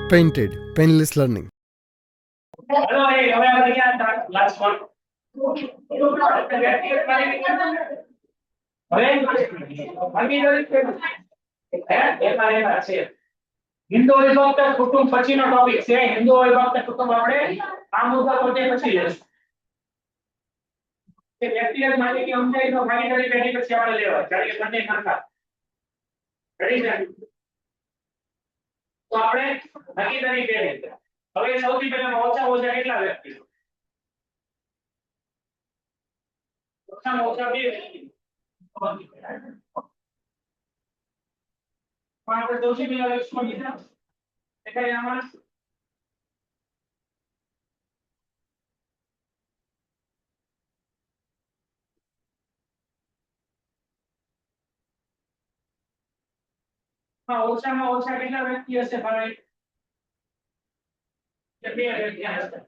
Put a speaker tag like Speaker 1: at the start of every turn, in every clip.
Speaker 1: Painted, painless learning.
Speaker 2: Hello હવે આપણે ક્યાં ક્લાસમાં હવે એમાં છે હિન્દુ વિભક્ત કુટુંબ પછીનો ટોપિક છે હિન્દુ વિભક્ત કુટુંબ આપણે આ મુદ્દા પર પછી લેશું કે વ્યક્તિગત માલિકી સમજાય તો ભાગીદારી પેઢી પછી આપણે લેવા જ્યારે કે બંને કરતા રેડી છે તો આપણે ભાગીદારી પેઢી હવે સૌથી પહેલા ઓછા કેટલા વ્યક્તિ ઓછા બે વ્યક્તિ આપણે સૌથી પહેલા લક્ષમાં લીધા એટલે આમાં ઓછામાં ઓછા કેટલા વ્યક્તિ હશે ભાઈ બે વ્યક્તિ હશે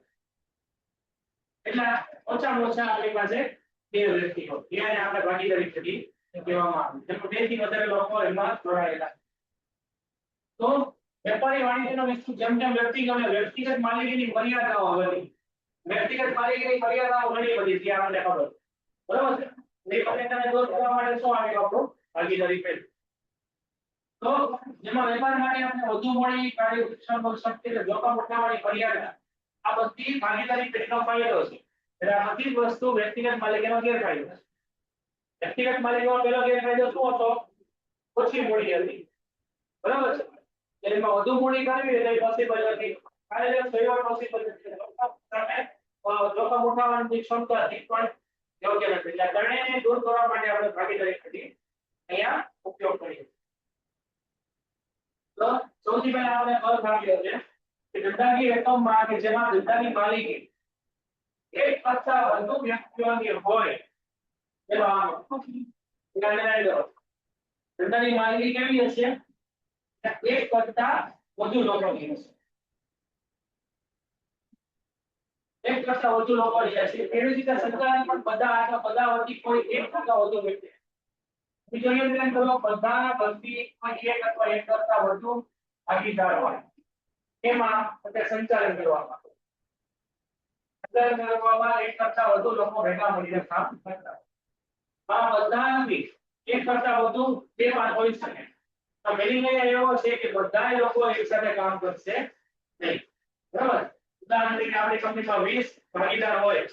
Speaker 2: એટલે ઓછામાં ઓછા આપણી પાસે બે વ્યક્તિ હોય ત્યારે આપણે ભાગીદારી કરી કહેવામાં આવે છે બે થી વધારે લોકો એમાં જોડાયેલા તો વેપારી વાણિજ્યનો વિસ્તૃત જેમ જેમ વ્યક્તિગત માલિકીની મર્યાદાઓ વધી વ્યક્તિગત માલિકીની મર્યાદાઓ ઘણી બધી છે આપણને ખબર બરાબર છે એ મર્યાદાને દૂર કરવા માટે શું આવે આપણું ભાગીદારી પેઢી તો જેમાં વેપાર માટે આપણે વધુ મળી કાર્ય શિક્ષણ શક્તિ જોખમ ઉઠાવવાની મર્યાદા આ બધી ભાગીદારી પેઢીનો ફાયદો છે એટલે આ બધી વસ્તુ વ્યક્તિગત માલિકીનો ગેરફાયદો છે વ્યક્તિગત માલિકીનો પહેલો ગેરફાયદો શું હતો ઓછી મૂડી હતી બરાબર છે એમાં વધુ મૂડી કરવી એટલે પોસિબલ નથી કાર્યરત વહીવટ પોસિબલ નથી તમે જોખમ ઉઠાવવાની ક્ષમતા પણ યોગ્ય નથી એટલે ત્રણેયને દૂર કરવા માટે આપણે ભાગીદારી પેઢી અહીંયા ઉપયોગ કરીએ તો સૌથી પહેલા આપણે અર્થ આપ્યો છે કે ધંધાકીય એકમમાં કે જેમાં ધંધાની માલિકી એક કરતા વધુ વ્યક્તિઓની હોય એવા ધંધાની માલિકી કેવી હશે એક કરતા વધુ લોકોની હશે એક કરતા વધુ લોકોની હશે એવી રીતે સંચાલન પણ બધા વતી કોઈ એક કરતા વધુ વ્યક્તિ બીજો એ રીતે કરો બધાના બધી એક અથવા એક કરતા વધુ ભાગીદાર હોય એમાં આપણે સંચાલન કરવામાં એક કરતા વધુ લોકો ભેગા મળીને કામ કરતા આ બધાથી એક કરતા વધુ બે માં હોઈ શકે તો મિનિંગ એવો છે કે બધા લોકો એક સાથે કામ કરશે નહીં બરાબર ઉદાહરણ તરીકે આપણી કંપનીમાં 20 ભાગીદાર હોય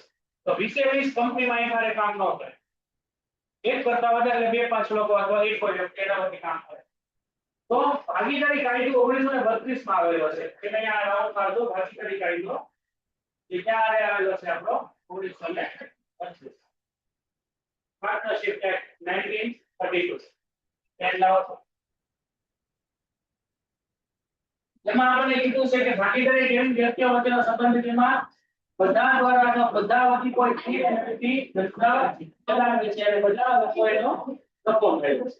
Speaker 2: તો 20 કંપનીમાં એક હારે કામ ન કરે એક કરતા વધારે બે પાંચ લોકો અથવા એક હોય એના વચ્ચે કામ કરે તો ભાગીદારી કાયદો 1932 માં આવેલો છે એટલે અહીંયા રાઉન્ડ કાઢો ભાગીદારી કાયદો એ ક્યારે આવેલો છે આપણો 1932 પાર્ટનરશિપ એક્ટ 1932 એટલા જેમાં આપણે કીધું છે કે ભાગીદારી કેમ વ્યક્તિઓ વચ્ચેનો સંબંધ જેમાં બધા દ્વારા અથવા બધા વતી કોઈ એક વ્યક્તિ ધંધા ચલાવે છે અને બધા લોકો એનો નફો મેળવે છે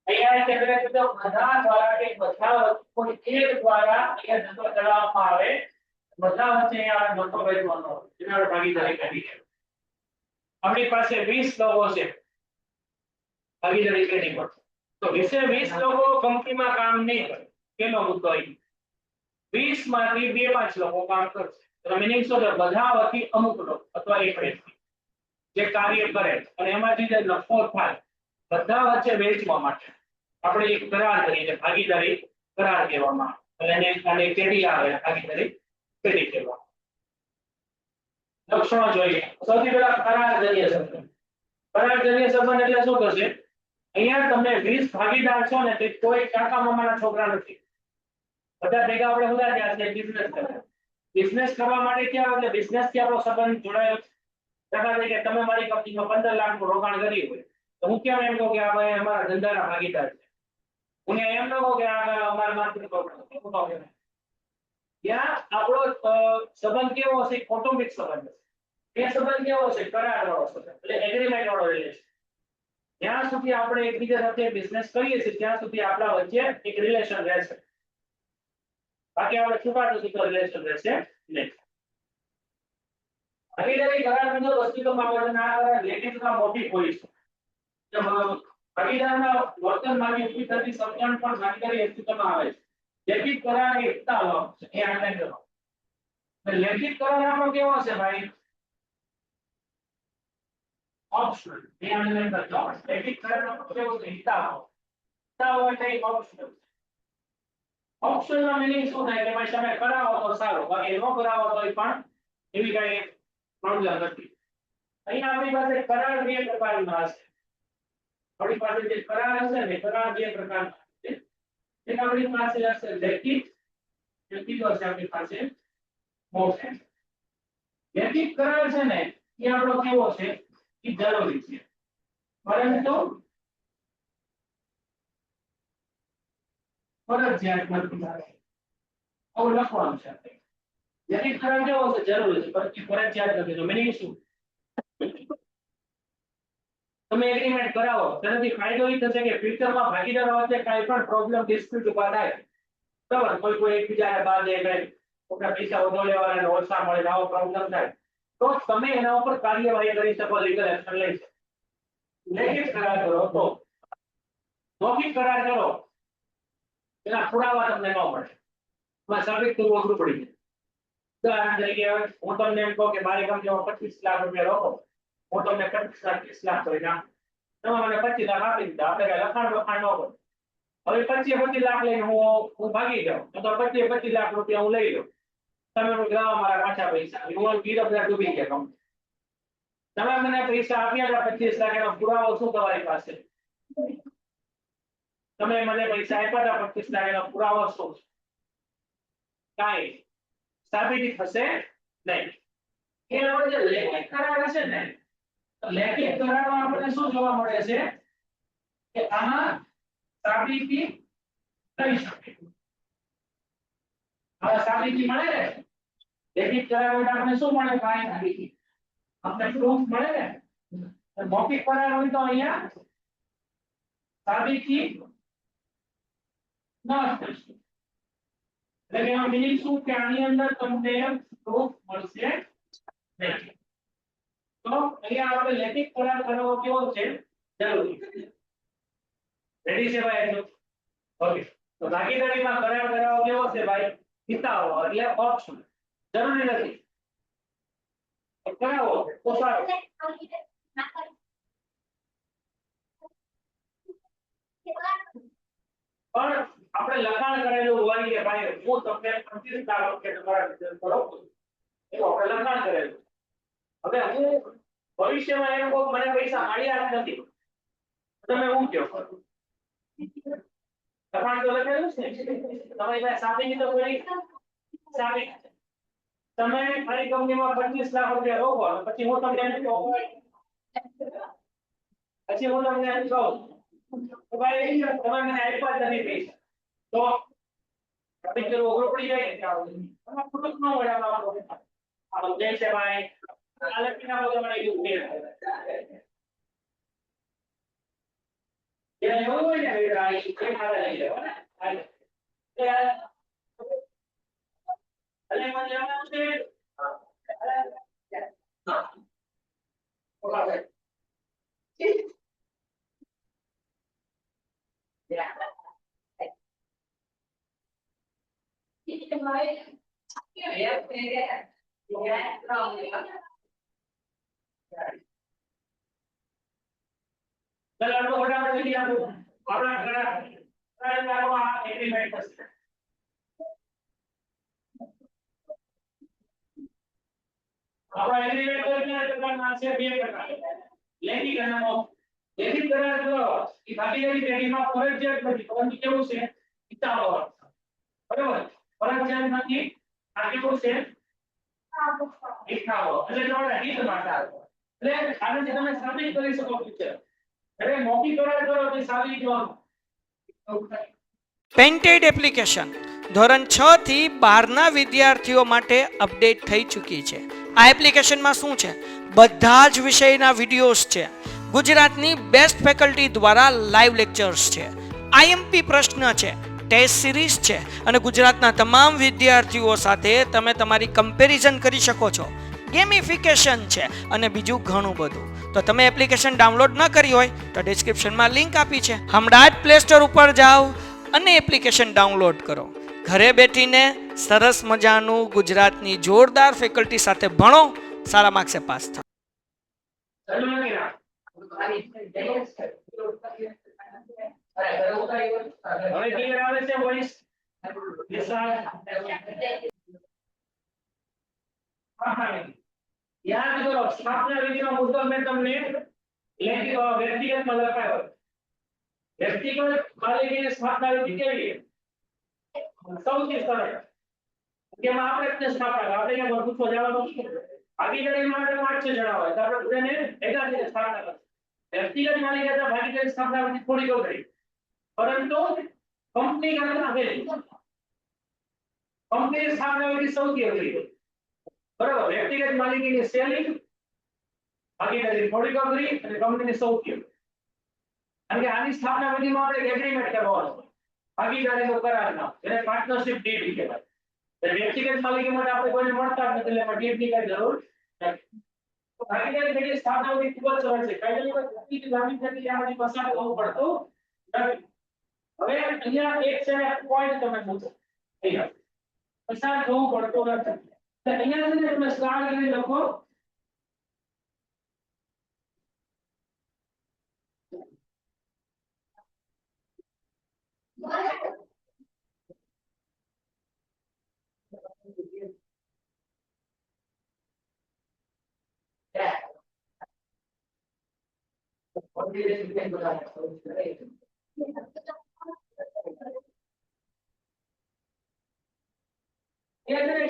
Speaker 2: અહીંયા તે કહે છે કે બધા દ્વારા કે બધા કોઈ એક દ્વારા એ ધંધો ચલાવવામાં આવે બધા વચ્ચે આ નફો મેળવવાનો હોય જેને ભાગીદારી કહીએ છીએ આપણી પાસે 20 લોકો છે ભાગીદારી પેઢી પર તો 20 લોકો કંપનીમાં કામ નહીં કરે કેનો મુદ્દો અહીં 20 માંથી બે પાંચ લોકો કામ કરશે તો મીનિંગ શું છે બધા વતી અમુક લોકો અથવા એક વ્યક્તિ જે કાર્ય કરે અને એમાંથી જે નફો થાય બધા વચ્ચે વેચવા માટે આપણે એક કરાર કરીએ ભાગીદારી કરાર કહેવામાં આવે અને પેઢી આવે ભાગીદારી પેઢી કહેવામાં લક્ષણો જોઈએ સૌથી પહેલા કરારજન્ય સંબંધ કરારજન્ય સંબંધ એટલે શું થશે અહીંયા તમને 20 ભાગીદાર છો ને તે કોઈ કાકા મામાના છોકરા નથી બધા ભેગા આપણે બધા ત્યાં છે બિઝનેસ કરવા માટે ક્યાં એટલે બિઝનેસ થી આપણો સંબંધ જોડાયો છે દાખલા તરીકે તમે મારી કંપનીમાં 15 લાખનું રોકાણ કર્યું હોય તો હું કેમ એમ કહું કે આ ભાઈ અમારા ધંધાના ભાગીદાર છે હું એમ ન કહું કે આ અમારા માર્કેટ ત્યાં આપણો સંબંધ કેવો હશે કૌટુંબિક સંબંધ હશે એ સંબંધ કેવો હશે કરાર વાળો સંબંધ એટલે એગ્રીમેન્ટ વાળો રિલેશન જ્યાં સુધી આપણે એકબીજા સાથે બિઝનેસ કરીએ છીએ ત્યાં સુધી આપણા વચ્ચે એક રિલેશન રહેશે બાકી આપણે છુપાટું સીધો રિલેશન રહેશે નહીં ભાગીદારી કરાર મુજબ અસ્તિત્વમાં આવે છે આ કરાર લેખિતમાં મોટી હોય છે ભાગીદારના વર્તનમાંથી ઊભી થતી સમજણ પણ ભાગીદારી અસ્તિત્વમાં આવે છે લેખિત કરાર એ હિતાવહ છે એ આને કરો લેખિત કરાર આપણો કેવો છે ભાઈ ઓપ્શનલ એ આને કરજો લેખિત કરાર આપણો કેવો છે હિતાવહ એટલે ઓપ્શનલ ઓપ્શનલ નો મીનિંગ શું થાય કે ભાઈ તમે કરાવો તો સારું બાકી ન કરાવો તો પણ એવી કઈ પ્રોબ્લેમ નથી અહીં આપણી પાસે કરાર બે પ્રકારના હશે આપણી પાસે જે કરાર હશે ને કરાર બે પ્રકારના છે એક આપણી પાસે હશે લેખિત લેખિત હશે આપણી પાસે મૌખિક લેખિત કરાર છે ને એ આપણો કેવો છે એ જરૂરી છે પરંતુ ફરજિયાત નથી આવું લખવાનું છે લેખિત કરાર કેવો છે જરૂરી છે પરંતુ ફરજિયાત નથી તો મીનિંગ શું તમે એગ્રીમેન્ટ કરાવો તેનાથી ફાયદો એ થશે કે ફ્યુચરમાં ભાગીદારો વચ્ચે કાંઈ પણ પ્રોબ્લેમ ડિસ્પ્યુટ ઉભા થાય બરાબર કોઈ એકબીજાને બાંધે કઈ પોતાના પૈસા વધુ લેવાના ઓછા મળે આવો પ્રોબ્લેમ થાય તો તમે એના ઉપર કાર્યવાહી કરી શકો લીગલ એક્શન લઈ શકો લેખિત કરાર કરો તો મૌખિક કરાર કરો એના પુરાવા તમને ન મળે એમાં સાબિત કરવું અઘરું પડી જાય ઉદાહરણ તરીકે હું તમને એમ કહું કે મારી કંપનીમાં 25 લાખ રૂપિયા રોકો હું તમને 25 લાખ 30 લાખ કરી નાખું તમે મને 25 લાખ આપી દીધા આપણે કઈ લખાણ ન કરો હવે 25 લાખ લઈને હું ભાગી જાઉં તો 25 લાખ રૂપિયા હું લઈ લઉં તમે લાવો મારા પાછા પૈસા હું ગીરો બધા ડૂબી ગયા કંપની તમે મને પૈસા આપ્યા હતા 25 લાખ એનો પુરાવો શું તમારી પાસે તમે મને પૈસા આપ્યા હતા 25 લાખ એનો પુરાવો શું કાંઈ સાબિતી થશે નહીં એનો જે લેખિત કરાર હશે ને લેખિત કરારમાં આપણને શું જોવા મળે છે કે આમાં સાબિતી થઈ શકે હવે સાબિતી મળે ને લેખિત કરાર વડે આપણે શું મળે ભાઈ સાબિતી આપણે પ્રૂફ મળે ને મૌખિક કરાર હોય તો અહીંયા સાબિતી ન થઈ શકે એટલે એનો મીનિંગ શું કે આની અંદર તમને પ્રૂફ મળશે નહીં તો અહીંયા આપણે લેખિત કરાર કરવો કેવો છે જરૂરી રેડી છે ભાઈ ઓકે તો ભાગીદારીમાં કરાર કરાવો કેવો છે ભાઈ હિતાવહ એટલે ઓપ્શન જરૂરી નથી કરાવો તો સારું પણ આપણે લખાણ કરેલું હોય કે ભાઈ હું તમને 25 લાખ રૂપિયા તમારા બિઝનેસ કરો એવું આપણે લખાણ કરેલું હવે હું ભવિષ્યમાં એમ કહું મને પૈસા મળ્યા જ નથી તમે હું કહો લખાણ તો લખેલું છે તમારી પાસે સાબિતી તો કોઈ સાબિત તમે મારી કંપનીમાં 25 લાખ રૂપિયા રોકો પછી હું તમને એમ કહું પછી હું તમને એમ કહું તો ભાઈ તમે મને આપ્યા જ નથી પૈસા તો પિક્ચર ઓગળો પડી જાય ને તમે પ્રૂફ ન હોય આ ઉદ્દેશ છે ભાઈ આ લખીને આવો તમારે યુઝ નહીં એ એવું હોય ને આ એ ખાડા લઈ લેવા ને અલે મને લેવાનું છે ઓકે લેખિત કરાર કરો એ ભાગીદારી પેઢીમાં ફરજિયાત નથી પરંતુ કેવું છે હિતાવહ બરાબર ફરજિયાત નથી આ કેવું છે હિતાવહ એટલે તમારા હિત માટે એટલે આનાથી તમે સાબિત કરી શકો છો એટલે મૌખિક કરાર કરો તો સાબિત કરવાનું
Speaker 1: પેન્ટેડ એપ્લિકેશન ધોરણ 6 થી 12 ના વિદ્યાર્થીઓ માટે અપડેટ થઈ ચૂકી છે આ એપ્લિકેશનમાં શું છે બધા જ વિષયના વિડિયોઝ છે ગુજરાતની બેસ્ટ ફેકલ્ટી દ્વારા લાઈવ લેક્ચર્સ છે આઈએમપી પ્રશ્ન છે ટેસ્ટ સિરીઝ છે અને ગુજરાતના તમામ વિદ્યાર્થીઓ સાથે તમે તમારી કમ્પેરિઝન કરી શકો છો ગેમિફિકેશન છે અને બીજું ઘણું બધું તો તમે એપ્લિકેશન ડાઉનલોડ ન કરી હોય તો ડિસ્ક્રિપ્શનમાં લિંક આપી છે હમણાં જ પ્લે સ્ટોર ઉપર જાઓ અને એપ્લિકેશન ડાઉનલોડ કરો ઘરે બેઠીને સરસ મજાનું ગુજરાતની જોરદાર ફેકલ્ટી સાથે ભણો, સારા માર્ક્સે પાસ થાઓ.
Speaker 2: હવે ક્લિયર આવે છે વોઇસ? યાદ કરો, સ્થાપના વિધિનો મુદ્દો મેં તમને વ્યક્તિગતમાં લખાયો. વ્યક્તિગત માલિકીની સ્થાપના વિધિ કેવી? સૌથી સરળ. કેમાં આપણે જ સ્થાપના આપણે કેમ પૂછવા જવાનું? ભાગીદારી માટે 5 જણા હોય તો આપણે બધાને ભેગા થઈને સ્થાપના કરશું. વ્યક્તિગત માલિકી ભાગીદારી સ્થાપના વિધિ થોડી અઘરી, પરંતુ કંપની કરતા અઘરી. કંપની સ્થાપના વિધિ સૌથી અઘરી હોય. બરાબર, વ્યક્તિગત માલિકીની સેલિંગ ભાગીદારી થોડી અઘરી અને કંપનીની સૌથી અઘરી. કારણ કે આની સ્થાપના વિધિમાં આપણે એગ્રીમેન્ટ કરવાનો હોય, ભાગીદારીનો કરારનામું, જેને પાર્ટનરશિપ ડીડ કહેવાય. વ્યક્તિગત માલિકી માટે આપણે કોઈને મળતા જ નથી, એટલે ડીડની કઈ જરૂર નથી. તો ભાગીદારી પેલી સ્થાપના વિધિ ખૂબ જ સરળ છે. કાયદાની વ્યક્તિગત માલિકી આમાંથી પસાર થવું પડતું નથી. હવે અહીંયા એક છે પોઈન્ટ તમે પૂછો, અહીંયા પસાર થવું પડતું નથી. અહીંયા છે તમે સ્ટાર કરી લખો.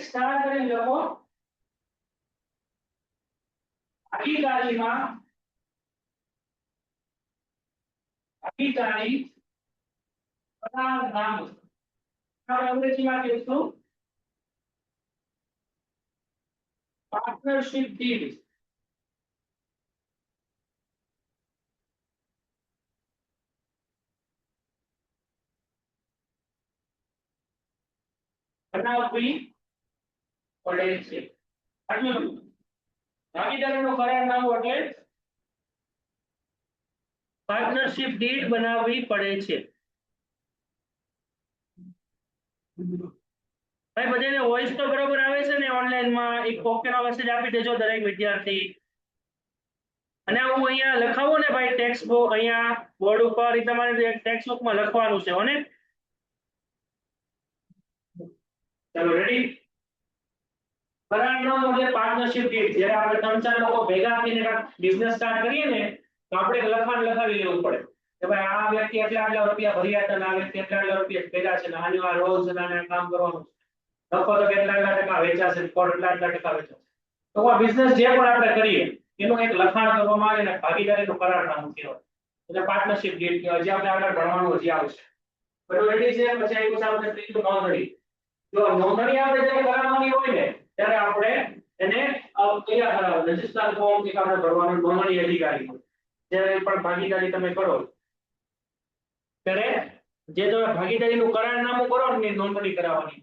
Speaker 2: સ્ટાર કરી લખો. ભાગીદારી કરારનામું. આપણે અંગ્રેજીમાં કહીશું પાર્ટનરશિપ ડીડ. બનાવવી પડે છે. ભાગીદારીનું કરારનામું એટલે પાર્ટનરશિપ ડીડ બનાવવી પડે છે. ભાઈ બધાને વોઇસ તો બરોબર આવે છે ને? ઓનલાઈન માં એક ઓકેનો મેસેજ આપી દેજો દરેક વિદ્યાર્થી. અને હું અહીંયા લખાવું ને ભાઈ ટેક્સ્ટ બુક, અહીંયા બોર્ડ ઉપર તમારે ટેક્સ્ટ બુકમાં લખવાનું છે હોને. ચલો રેડી. કરારનામું એટલે પાર્ટનરશિપ ડીડ. જ્યારે આપણે 3-4 લોકો ભેગા થઈને બિઝનેસ સ્ટાર્ટ કરીએ ને તો આપણે લખાણ લખાવી લેવું પડે કે ભાઈ આ વ્યક્તિ આટલા રૂપિયા ભર્યા છે, આ વ્યક્તિ આટલા રૂપિયા ભેગા છે, આનું આ રોજ અને કામ કરવાનું છે, નફો તો કેટલા ટકા વેચાશે, કેટલા ટકા વેચાશે. તો આ બિઝનેસ જે પણ આપણે કરીએ એનું એક લખાણ કરવામાં આવે ને ભાગીદારીનું કરારનામું કહેવાય, એટલે પાર્ટનરશિપ ડીડ કહેવાય. જે આપણે આગળ ભણવાનું હજી આવશે. બરોબર રેડી છે? પછી આવ્યું છે આપણે ત્રીજું નોંધણી. જો નોંધણી આપણે જે કરાવવાની હોય ને ત્યારે આપણે એને તૈયાર કરાવવાનું રજિસ્ટર ફોર્મ એક આપણે ભરવાનું. નોંધણી અધિકારી જ્યારે પણ ભાગીદારી તમે કરો ત્યારે જે તમે ભાગીદારીનું કરારનામું કરો ને નોંધણી કરાવવાની.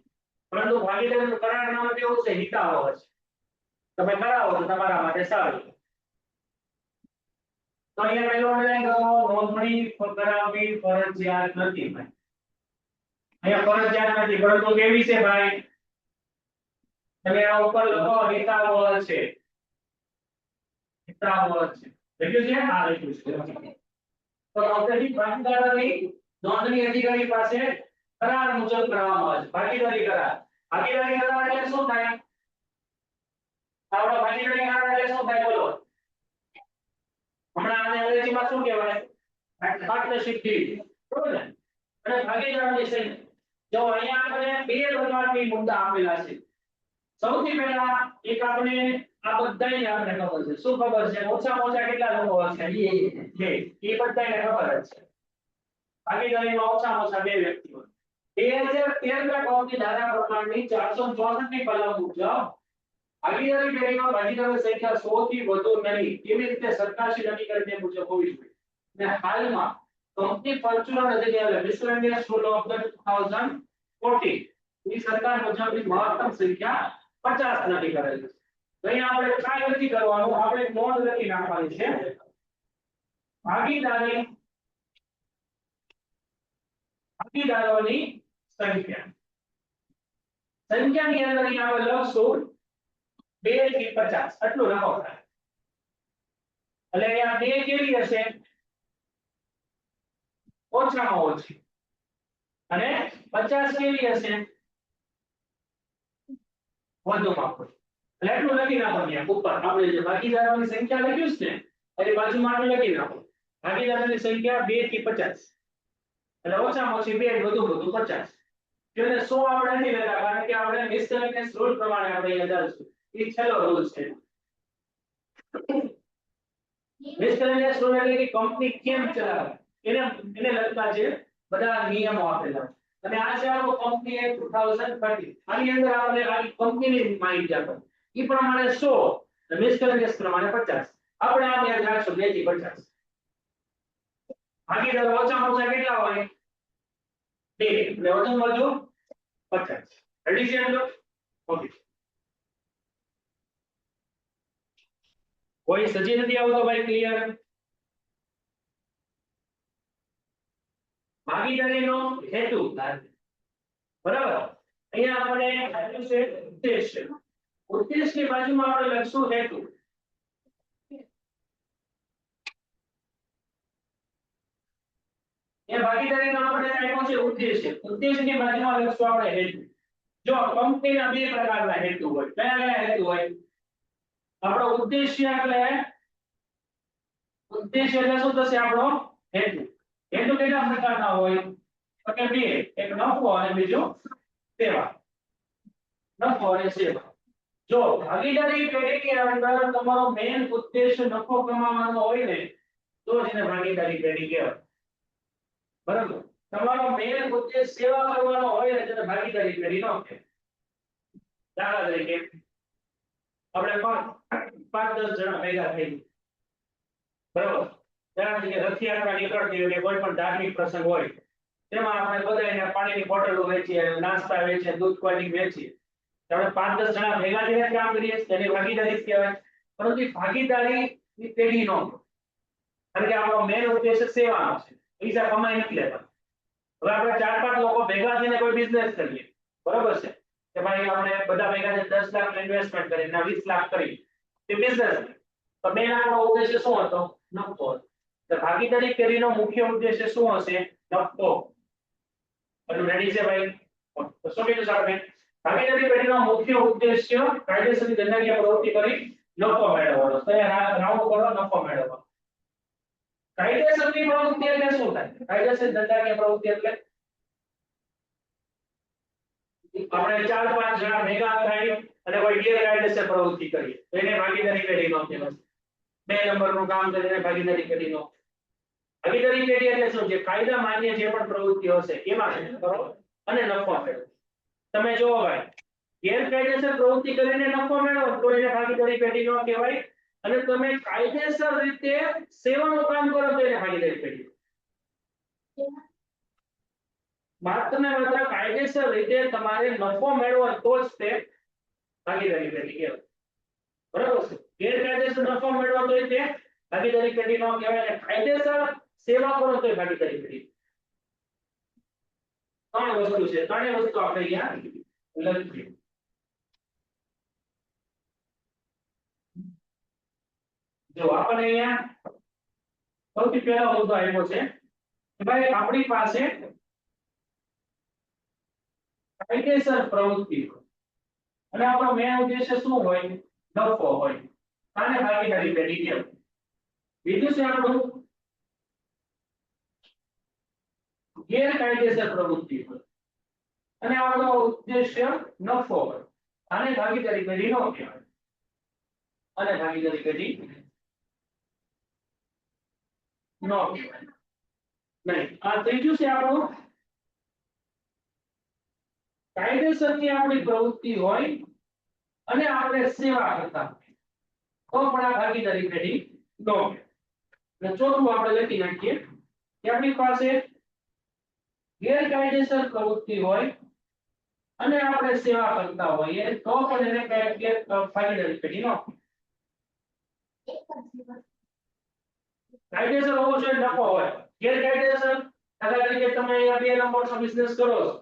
Speaker 2: પરંતુ ભાગીદારીનું કરારનામું કેવું છે? હિતાવહ છે. તમે કરાવો તો તમારા માટે સારું. તો અહીંયા પહેલો નોંધણી કરાવવી ફરજિયાત નથી ભાઈ. અહીંયા ફરજિયાત નથી, પરંતુ કેવી છે ભાઈ? તમે આ ઉપર લખો હિતાવહ છે. હિતાવહ છે. લખ્યું છે? હા લખ્યું છે. તો નોંધણી ભાગીદારની નોંધણી અધિકારી પાસે કરાર મુજબ કરવામાં આવે છે. ભાગીદારી કરાર. ભાગીદારી કરાર એટલે શું થાય? આપણા ભાગીદારી કરાર એટલે શું થાય બોલો? હમણાં આને અંગ્રેજીમાં શું કહેવાય? Partnership did. બરોબર ને? અને ભાગીદારની સહી. જો અહીંયા આપણે બે પ્રકારની મુદ્દા આપેલા છે. સૌથી પહેલા એક આપણે આ બધાને આપણે ખબર છે. શું ખબર છે? ઓછામાં ઓછા કેટલા લોકો હશે? બે. એ બધાને ખબર જ છે. ભાગીદારીમાં ઓછામાં ઓછા 2 વ્યક્તિ હોય. 2013ના કાયદાની ધારા પ્રમાણની 464 ની કલમ મુજબ ભાગીદારી પેઢીમાં ભાગીદારોની સંખ્યા 100 થી વધુ નહીં કેવી રીતે સરકારશ્રી નક્કી કરે તે મુજબ હોવી જોઈએ. અને હાલમાં કંપની ફોર્ચ્યુનર અધિનિયમ મિસલેનિયસ રૂલ ઓફ 2014 ની સરકાર મુજબની મહત્તમ સંખ્યા 50 નક્કી કરેલ છે. તો અહીંયા આપણે કાંઈ નથી કરવાનું, આપણે નોંધ લખી નાખવાની છે. ભાગીદારોની સંખ્યા સંખ્યાની અંદર અહીંયા આપણે લખશું 2 થી 50 આટલું લખો એટલે અહીંયા 2 કેવી હશે ઓછામાં ઓછી અને 50 કેવી હશે વધુમાં ઓછી એટલે એટલું લખી નાખો અહીંયા ઉપર આપણે જે ભાગીદારોની સંખ્યા લખ્યું છે ને એની બાજુમાં આપણે લખી નાખો ભાગીદારોની સંખ્યા 2 થી 50 એટલે ઓછામાં ઓછી 2 વધુ 50 એટલે 100 આપણે નથી લેતા કારણ કે આપણે મિસલેનિયસ રૂલ પ્રમાણે આપણે અહીંયા ચાલશું એ છેલ્લો રૂલ છે મિસલેનિયસ રૂલ એટલે કે કંપની કેમ ચલાવે એને લગતા છે બધા નિયમો આપેલા અને આ છે આપણો કંપની એક્ટ 2030 આની અંદર આપણે આ કંપનીની માહિતી આપે એ પ્રમાણે 100 મિસલેનિયસ પ્રમાણે 50 આપણે આ યાદ રાખશું 2 થી 50 ભાગીદાર ઓછામાં ઓછા કેટલા હોય 2 એટલે વધુમાં વધુ 50 એડિશન લો ઓકે કોઈ સજી નથી આવતો ભાઈ ક્લિયર ભાગીદારીનો હેતુ બરાબર અહીંયા આપણે આપ્યું છે ઉદ્દેશ્ય ઉદ્દેશની બાજુમાં આપણે લખશું હેતુ એ ભાગીદારીનો આપણે આપ્યો છે ઉદ્દેશ્ય ઉદ્દેશની બાજુમાં લખશું આપણે હેતુ જો કંપનીના બે પ્રકારના હેતુ હોય કયા કયા હેતુ હોય આપણો ઉદ્દેશ્ય એટલે શું થશે આપણો હેતુ હેતુ કેટલા પ્રકારના હોય તો કે બે એક નફો અને બીજો સેવા નફો અને સેવા જો ભાગીદારી પેઢીની અંદર તમારો મેઇન ઉદ્દેશ્ય નફો કમાવાનો હોય ને તો જ એને ભાગીદારી પેઢી કહેવાય બરાબર તમારો મેઇન ઉદ્દેશ સેવા કરવાનો હોય ને તેને ભાગીદારી પેઢી ન કહેવાય દાખલા તરીકે આપણે 5-10 જણા ભેગા થઈ બરાબર કારણ કે રથયાત્રા નીકળતી હોય કોઈ પણ ધાર્મિક પ્રસંગ હોય તેમાં આપણે બધાને પાણીની બોટલો વેચીએ નાસ્તા વેચીએ દૂધ પાણી વેચીએ આપણે 5-10 જણા ભેગા થઈને કામ કરીએ તેની ભાગીદારી કહેવાય પરંતુ ભાગીદારીની પેઢી ન કારણ કે આપણો મેઇન ઉદ્દેશ્ય સેવાનો છે પૈસા કમાઈ નથી લેતા હવે આપણે 4-5 લોકો ભેગા થઈને કોઈ બિઝનેસ કરીએ બરાબર છે કે ભાઈ આપણે બધા ભેગા થઈને 10 લાખ ઇન્વેસ્ટમેન્ટ કરીને 20 લાખ કરી તે બિઝનેસ તો મેઇન આપણો ઉદ્દેશ્ય શું હતો નફો તો ભાગીદારી પેઢીનો મુખ્ય ઉદ્દેશ્ય શું હશે નફો બધું રેડી છે ભાઈ તો શું કીધું સાહેબ ભાગીદારી પેઢીનો મુખ્ય ઉદ્દેશ્ય કાયદેસર ધંધાકીય પ્રવૃત્તિ કરી નફો મેળવવાનો તો રાઉન્ડ કરો નફો મેળવવાનો કાયદેસરની પ્રવૃત્તિ એટલે શું થાય કાયદેસર ધંધાકીય પ્રવૃત્તિ એટલે આપણે 4-5 જણા ભેગા થઈ અને કોઈ ગેરકાયદેસર પ્રવૃત્તિ કરીએ તો એને ભાગીદારી પેઢી નો કહેવાય 2 નંબરનું કામ કરીને ભાગીદારી પેઢી નો ભાગીદારી પેઢી એટલે શું છે કાયદા માન્ય જે પણ પ્રવૃત્તિઓ છે એમાં કરો અને નફો મેળવો તમે જો ભાઈ ગેરકાયદેસર પ્રવૃત્તિ કરીને નફો મેળવો તો એને ભાગીદારી પેઢી નો કહેવાય અને તમે કાયદેસર રીતે સેવાનું કામ કરો તો એને ભાગીદારી પેઢી માત્ર ને માત્ર કાયદેસર રીતે તમારે નફો મેળવો તો જ તે ભાગીદારી પેઢી કહેવાય બરાબર છે ગેરકાયદેસર નફો મેળવો તો તે ભાગીદારી પેઢી નો કહેવાય અને કાયદેસર સેવા કરો તો ભાગીદારી પેઢી 3 વસ્તુ છે 3 વસ્તુ આપણે અહીંયા લખીએ જો આપણે અહીંયા સૌથી પહેલો મુદ્દો આવ્યો છે કે ભાઈ આપણી પાસે કાયદેસર પ્રવૃત્તિ અને આપણો મેઇન ઉદ્દેશ્ય શું હોય નફો હોય આને ભાગીદારી પેઢી કહેવાય બીજું છે આપણું ગેરકાયદેસર પ્રવૃત્તિ હોય અને આપણો ઉદ્દેશ્ય નફો હોય આને ભાગીદારી પેઢી નો કહેવાય અને ભાગીદારી પેઢી નો કહેવાય નહીં આ ત્રીજું છે આપણું કાયદેસરની આપણી પ્રવૃત્તિ હોય અને આપણે સેવા કરતા તો પણ આ ભાગીદારી પેઢી નો અને ચોથું આપણે લખી નાખીએ કે આપણી પાસે ગેરકાયદેસર પ્રવૃત્તિ હોય અને આપણે સેવા કરતા હોઈએ તો પણ એને ભાગીદારી પેઢી નો કાયદેસર હોવો જોઈએ નફો હોય ગેરકાયદેસર દાખલા તરીકે તમે અહીંયા 2 નંબરનો બિઝનેસ કરો છો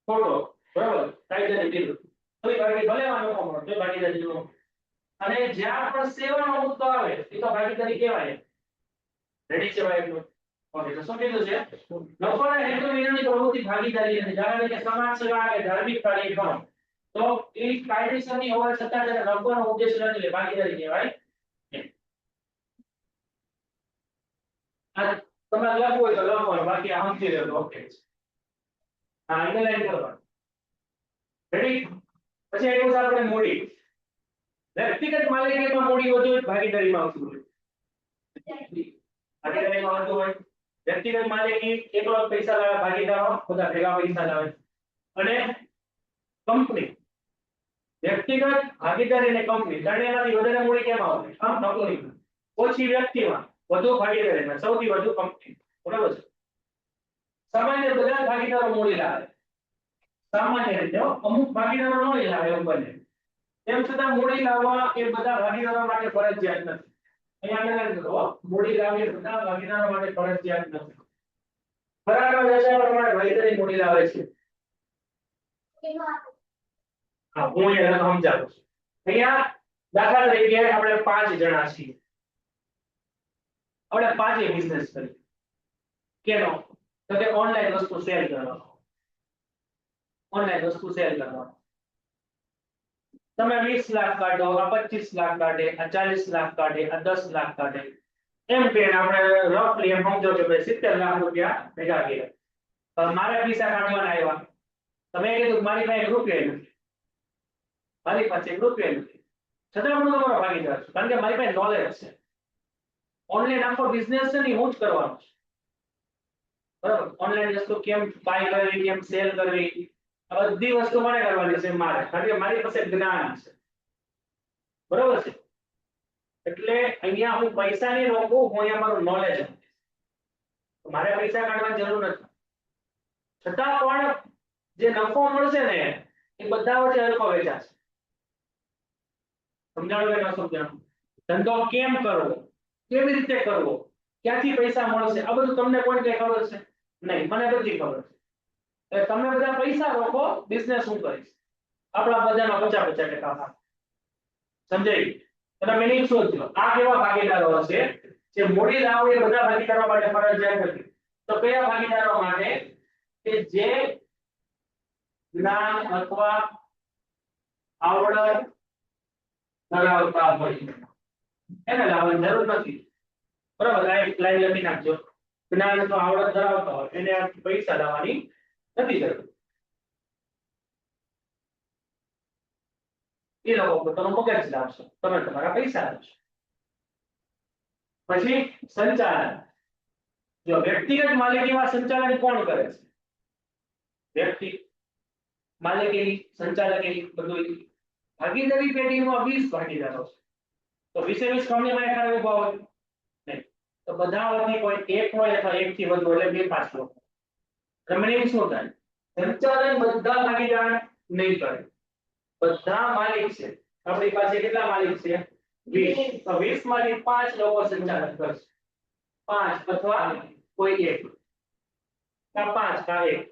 Speaker 2: ખોટો બરાબર કાયદાની વિરુદ્ધ તોય ભાગીદારી ભલે એમાં નફો મળે તોય ભાગીદારી નો. અને જ્યાં પણ સેવાનો મુદ્દો આવે એ તો ભાગીદારી કહેવાય. રેડી છે ભાઈ એટલું? ઓકે તો શું કીધું છે? નફાના હેતુ વિનાની પ્રવૃત્તિ ભાગીદારી નથી. દાખલા તરીકે સમાજ સેવા કે ધાર્મિક કાર્યક્રમ તો એ કાયદેસરની હોવા છતાં તેને નફાનો ઉદ્દેશ નથી એટલે ભાગીદારી કહેવાય. આ તમારે લખવું હોય તો લખો બાકી આ સમજી લેજો. ઓકે હા અંડરલાઈન કરો. રેડી? પછી આવ્યું છે આપણે મૂડી. વ્યક્તિગત માલિકીમાં મૂડી વધુ ભાગીદારીમાં આવતું હોય. ભાગીદારીમાં આવતું હોય. વ્યક્તિગત માલિકી એકલો પૈસા લાવે, ભાગીદારો બધા ભેગા પૈસા લાવે. અને કંપની વ્યક્તિગત ભાગીદારી અને કંપની ત્રણેયમાંથી વધારે મૂડી કેમાં આવે? કંપનીમાં. ઓછી વ્યક્તિમાં, વધુ ભાગીદારીમાં, સૌથી વધુ કંપની. બરાબર છે? સામાન્ય બધા ભાગીદારો મૂડી લાવે. સામાન્ય રીતે અમુક ભાગીદારો ન લાવે એવું બને. તેમ છતાં મૂડી લાવવા એ બધા ભાગીદારો માટે ફરજિયાત નથી. અહીંયા આગળ જુઓ, મૂડી લાવવી બધા ભાગીદારો માટે ફરજિયાત નથી. બરાબર વેચાણ પ્રમાણે ભાગીદારી મૂડી લાવે છે. હા હું એને સમજાવું છું. અહીંયા દાખલા તરીકે આપણે 5 જણા છીએ. આપણે 5 બિઝનેસ કરીએ. કેનો? તો કે ઓનલાઈન વસ્તુ સેલ કરવાનો. ઓનલાઈન વસ્તુ સેલ કરવાનો. તમે 20 લાખ કાઢો, આ 25 લાખ કાઢે, આ 40 લાખ કાઢે, આ 10 લાખ કાઢે. એમ કે આપણે રફલી એમ સમજો કે ભાઈ 70 લાખ રૂપિયા ભેગા કર્યા. મારે પૈસા કાઢવાના આવ્યા. તમે કીધું મારી પાસે રૂપિયા નથી. મારી પાસે રૂપિયા નથી. છતાં હું તમારો ભાગીદાર છું કારણ કે મારી પાસે નોલેજ છે. ઓનલાઈન આખો બિઝનેસ છે ને હું જ કરવાનો છું. બરાબર? ઓનલાઈન વસ્તુ કેમ બાય કરવી, કેમ સેલ કરવી, આ બધી વસ્તુ મને કરવાની છે મારે. કારણ કે મારી પાસે જ્ઞાન છે. બરોબર છે? એટલે અહીંયા હું પૈસા નહીં રોકું, હું અહીંયા મારું નોલેજ આપીશ. મારે પૈસા કાઢવાની જરૂર નથી. છતાં પણ જે નફો મળશે ને એ બધા વચ્ચે હરખો વેચાશે. સમજાણું કે ન સમજાણું? ધંધો કેમ કરવો, કેવી રીતે કરવો, ક્યાંથી પૈસા મળશે, આ બધું તમને કોઈ કઈ ખબર છે નહીં? મને બધી ખબર છે. તમે બધા પૈસા રોકો, બિઝનેસ હું કરીશ. આપણા બધાનો 50-50% ભાગ. સમજાય? તમે મિનિંગ શોધજો. આ કેવા ભાગીદારો હશે જે મૂડી લાવે એ બધા ભાગીદારો માટે ફરજિયાત નથી. તો કયા ભાગીદારો માટે? કે જે જ્ઞાન અથવા આવડત ધરાવતા હોય એને લાવવાની જરૂર નથી. બરાબર? આ એક લાઈન લખી નાખજો. જ્ઞાન અથવા આવડત ધરાવતા હોય એને પૈસા લાવવાની નથી જરૂર. એ લોકો પોતાનો મગજ લાવશો, તમે તમારા પૈસા લાવશો. પછી સંચાલન. જો વ્યક્તિગત માલિકીમાં સંચાલન કોણ કરે છે? વ્યક્તિ માલિકી, સંચાલકી બધું. ભાગીદારી પેઢીમાં 20 ભાગીદારો છે. તો 20 કંપનીમાં એક ઉભા હોય નહીં. તો બધા વચ્ચે કોઈ એક હોય અથવા એકથી વધુ એટલે 2-5 લોકો. રમણીય શું થાય? સંચાલન બધા ભાગીદાર નહીં કરે. બધા માલિક છે. આપણી પાસે કેટલા માલિક છે? 20. તો 20 માંથી 5 લોકો સંચાલન કરશે. 5 અથવા કોઈ એક. કા 5 કા 1.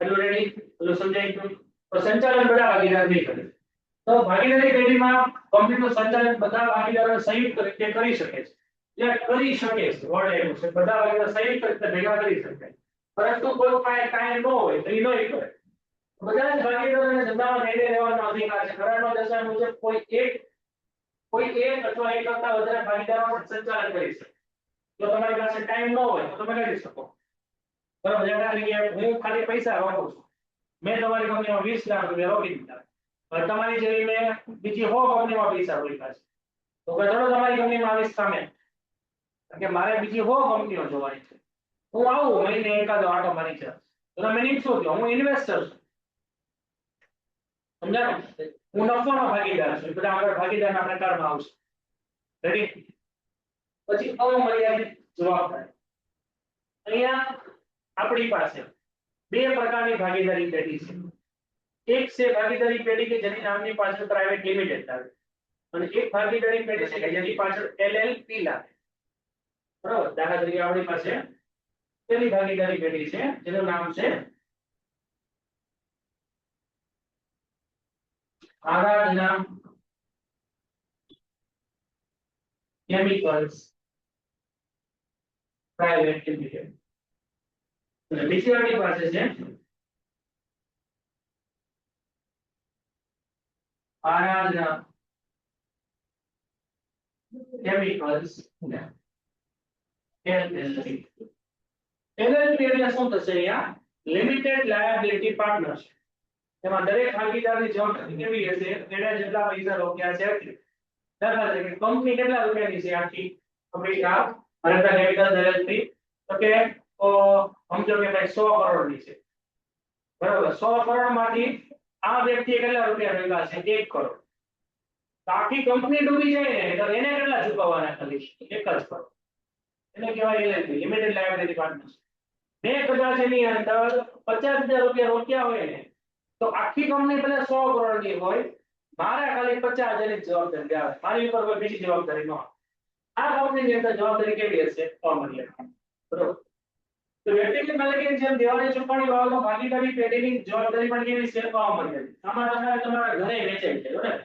Speaker 2: એટલું રેડી? એટલું સમજાય ગયું? તો સંચાલન બધા ભાગીદાર નહીં કરે. તો ભાગીદારી પેઢીમાં કંપનીનું સંચાલન બધા ભાગીદારો સંયુક્ત રીતે કરી શકે છે. એટલે કરી શકે છે. વર્ડ એવું છે બધા ભાગીદારો સંયુક્ત રીતે ભેગા કરી શકે. પરંતુ કોઈ પાસે કાંઈ ન હોય તો એ નહીં કરે. બધા જ ભાગીદારોને ધંધામાં નિર્ણય લેવાનો અધિકાર છે. કરારનો દર્શાવ મુજબ કોઈ એક અથવા એક કરતા વધારે ભાગીદારો સંચાલન કરી શકે. જો તમારી પાસે ટાઈમ ન હોય તો તમે કરી શકો. બરાબર? હું ખાલી પૈસા રોકું છું. મેં તમારી કંપનીમાં 20 લાખ રૂપિયા રોકી દીધા. હવે તમારી જેવી મેં બીજી 100 કંપનીમાં પૈસા રોક્યા છે. તો કે ચલો તમારી કંપનીમાં આવીશ સામે. કારણ કે મારે બીજી 100 કંપનીઓ જોવાની છે. હું આવું મહિને એકાદો આટો મારી છે. તો તમે નહીં શું કહો? હું ઇન્વેસ્ટર છું. સમજાણું? હું નફાનો ભાગીદાર છું. બધા આગળ ભાગીદારના પ્રકારમાં આવશે. રેડી? પછી અમર્યાદિત જવાબદારી. અહીંયા આપણી પાસે 2 પ્રકારની ભાગીદારી પેઢી છે. એક છે ભાગીદારી પેઢી કે જેની નામની પાછળ પ્રાઇવેટ લિમિટેડ લાગે. અને એક ભાગીદારી પેઢી છે કે જેની પાછળ LLP લાગે. બરાબર? દાખલા તરીકે આપણી પાસે પેલી ભાગીદારી પેઢી છે જેનું નામ છે આરાધના કેમિકલ્સ પ્રાઇવેટ લિમિટેડ. અને બીજી આપણી પાસે છે આરાધના કેમિકલ્સ LLC. LLC એટલે શું થશે અહીંયા? Limited liability partnership. એમાં દરેક ભાગીદારની જવાબદારી કેવી હશે? તેણે જેટલા પૈસા રોક્યા છે એટલી. દાખલા તરીકે કંપની કેટલા રૂપિયાની છે આખી? આપણી આ આરાધના કેમિકલ્સ LLC તો કે સમજો કે ભાઈ 100 કરોડની છે. બરાબર, 100 કરોડમાંથી આ વ્યક્તિએ કેટલા રૂપિયા રોક્યા છે? 1 કરોડ. તો આખી કંપની ડૂબી જાય ને તો એને કેટલા ચૂકવવાના? ખાલી 1 જ કરોડ. એને કહેવાય LLC, લિમિટેડ લાયબિલિટી પાર્ટનરશિપ. ને કદાચ એની અંદર 50,000 રૂપિયા રોક્યા હોય ને તો આખી કંપની ભલે 100 કરોડની હોય, મારા ખાલી 50,000 ની જવાબદારી આવે, મારી ઉપર કોઈ બીજી જવાબદારી ન આવે. આ કંપનીની અંદર જવાબદારી કેવી હશે? અમર્યાદિત. બરોબર. તો વ્યક્તિગત માલિકીની જેમ દેવાની ચૂકવણી બાબતમાં ભાગીદારી પેઢીની જવાબદારી પણ કેવી છે? અમર્યાદિત. આમાં તમારા ઘરે વેચાય છે, બરાબર?